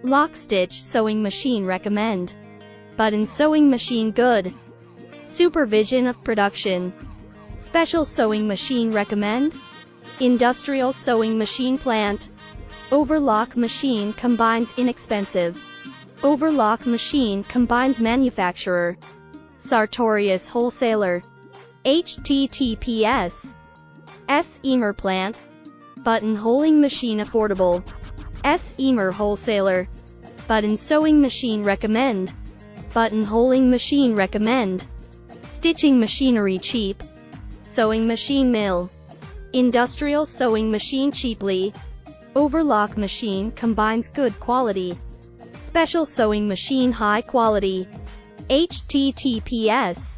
Lockstitch sewing machine recommend. Button sewing machine good. Supervision of production. Special sewing machine recommend. Industrial sewing machine plant. Overlock machine combines inexpensive. Overlock machine combines manufacturer. Sartorius wholesaler. https Emer plant. Buttonholing machine affordable. Emer wholesaler. Button sewing machine recommend. Buttonholing machine recommend. Stitching machinery cheap. Sewing machine mill. Industrial sewing machine cheaply. Overlock machine combines good quality. Special sewing machine high quality. https